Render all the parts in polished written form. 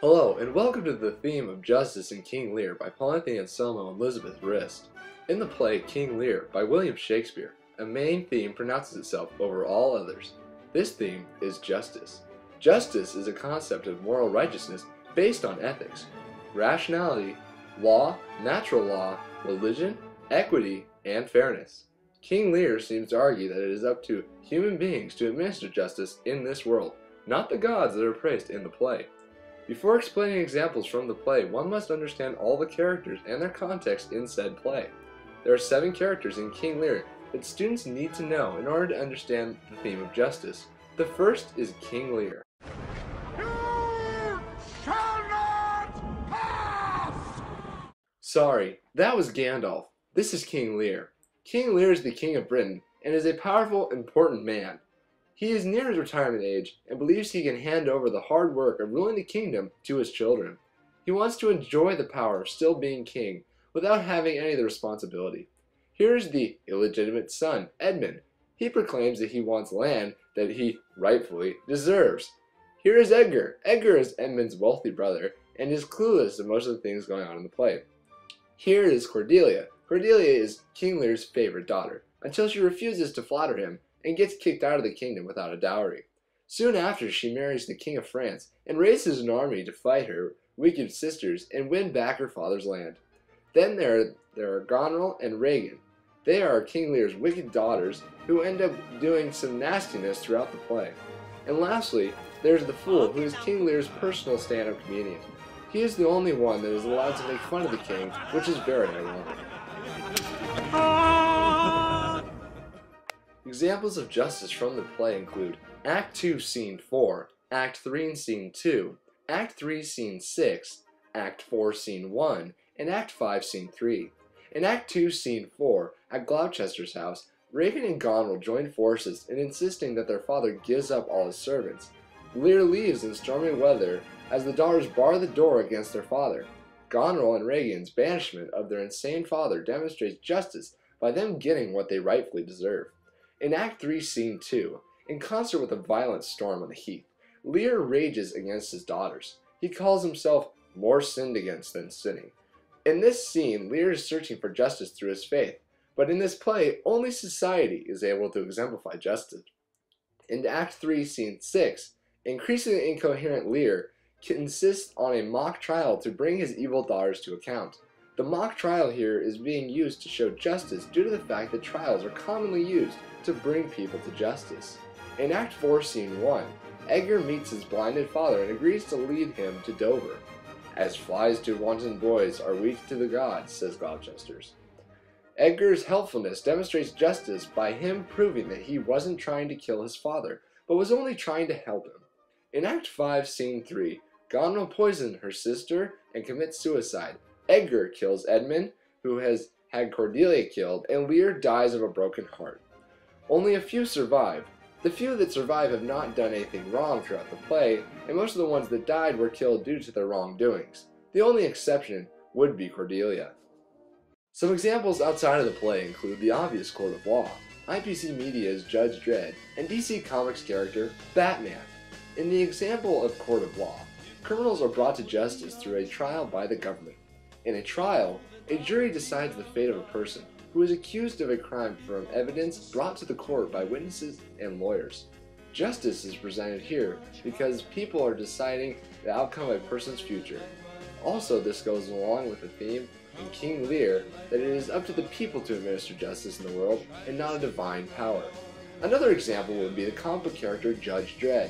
Hello, and welcome to the theme of Justice in King Lear by Paul Anthony Anselmo and Elizabeth Rist. In the play King Lear by William Shakespeare, a main theme pronounces itself over all others. This theme is justice. Justice is a concept of moral righteousness based on ethics, rationality, law, natural law, religion, equity, and fairness. King Lear seems to argue that it is up to human beings to administer justice in this world, not the gods that are praised in the play. Before explaining examples from the play, one must understand all the characters and their context in said play. There are 7 characters in King Lear that students need to know in order to understand the theme of justice. The first is King Lear. You shall not pass! Sorry, that was Gandalf. This is King Lear. King Lear is the king of Britain and is a powerful, important man. He is near his retirement age and believes he can hand over the hard work of ruling the kingdom to his children. He wants to enjoy the power of still being king without having any of the responsibility. Here is the illegitimate son, Edmund. He proclaims that he wants land that he rightfully deserves. Here is Edgar. Edgar is Edmund's wealthy brother and is clueless to most of the things going on in the play. Here is Cordelia. Cordelia is King Lear's favorite daughter until she refuses to flatter him and gets kicked out of the kingdom without a dowry. Soon after, she marries the King of France and raises an army to fight her wicked sisters and win back her father's land. Then there are Goneril and Regan. They are King Lear's wicked daughters who end up doing some nastiness throughout the play. And lastly, there's the Fool, who is King Lear's personal stand-up comedian. He is the only one that is allowed to make fun of the king, which is very ironic. Examples of justice from the play include Act 2, Scene 4, Act 3 and Scene 2, Act 3, Scene 6, Act 4, Scene 1, and Act 5, Scene 3. In Act 2, Scene 4, at Gloucester's house, Regan and Goneril join forces in insisting that their father gives up all his servants. Lear leaves in stormy weather as the daughters bar the door against their father. Goneril and Regan's banishment of their insane father demonstrates justice by them getting what they rightfully deserve. In Act 3, Scene 2, in concert with a violent storm on the heath, Lear rages against his daughters. He calls himself more sinned against than sinning. In this scene, Lear is searching for justice through his faith, but in this play, only society is able to exemplify justice. In Act 3, Scene 6, increasingly incoherent Lear insists on a mock trial to bring his evil daughters to account. The mock trial here is being used to show justice due to the fact that trials are commonly used to bring people to justice. In Act 4, Scene 1, Edgar meets his blinded father and agrees to lead him to Dover. As flies to wanton boys are weak to the gods, says Gloucester's. Edgar's helpfulness demonstrates justice by him proving that he wasn't trying to kill his father, but was only trying to help him. In Act 5, Scene 3, Goneril poisons her sister and commits suicide. Edgar kills Edmund, who has had Cordelia killed, and Lear dies of a broken heart. Only a few survive. The few that survive have not done anything wrong throughout the play, and most of the ones that died were killed due to their wrongdoings. The only exception would be Cordelia. Some examples outside of the play include the obvious court of law, IPC Media's Judge Dredd, and DC Comics character Batman. In the example of court of law, criminals are brought to justice through a trial by the government. In a trial, a jury decides the fate of a person who is accused of a crime from evidence brought to the court by witnesses and lawyers. Justice is presented here because people are deciding the outcome of a person's future. Also, this goes along with the theme in King Lear that it is up to the people to administer justice in the world and not a divine power. Another example would be the comic book character Judge Dredd.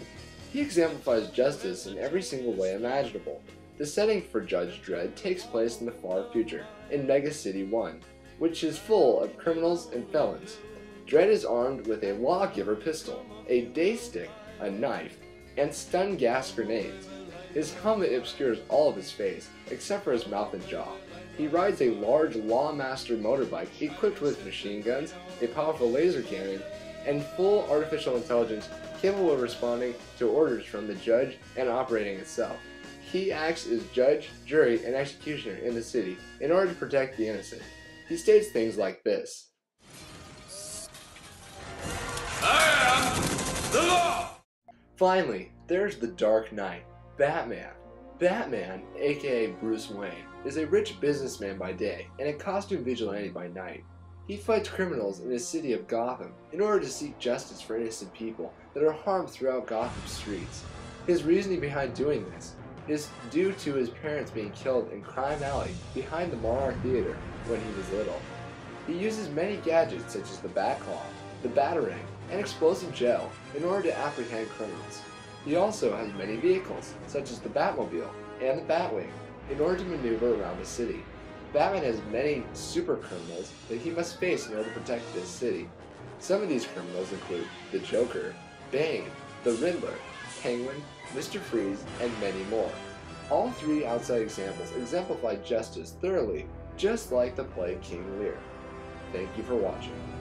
He exemplifies justice in every single way imaginable. The setting for Judge Dredd takes place in the far future, in Mega City 1, which is full of criminals and felons. Dredd is armed with a lawgiver pistol, a day stick, a knife, and stun gas grenades. His helmet obscures all of his face, except for his mouth and jaw. He rides a large Lawmaster motorbike equipped with machine guns, a powerful laser cannon, and full artificial intelligence capable of responding to orders from the judge and operating itself. He acts as judge, jury, and executioner in the city in order to protect the innocent. He states things like this: I am the law! Finally, there's the Dark Knight, Batman. Batman, aka Bruce Wayne, is a rich businessman by day and a costume vigilante by night. He fights criminals in the city of Gotham in order to seek justice for innocent people that are harmed throughout Gotham's streets. His reasoning behind doing this is due to his parents being killed in Crime Alley behind the Monarch Theater when he was little. He uses many gadgets such as the Batclaw, the Batarang, and Explosive Gel in order to apprehend criminals. He also has many vehicles, such as the Batmobile and the Batwing, in order to maneuver around the city. Batman has many super criminals that he must face in order to protect this city. Some of these criminals include the Joker, Bane, the Riddler, Penguin, Mr. Freeze, and many more. All three outside examples exemplify justice thoroughly, just like the play King Lear. Thank you for watching.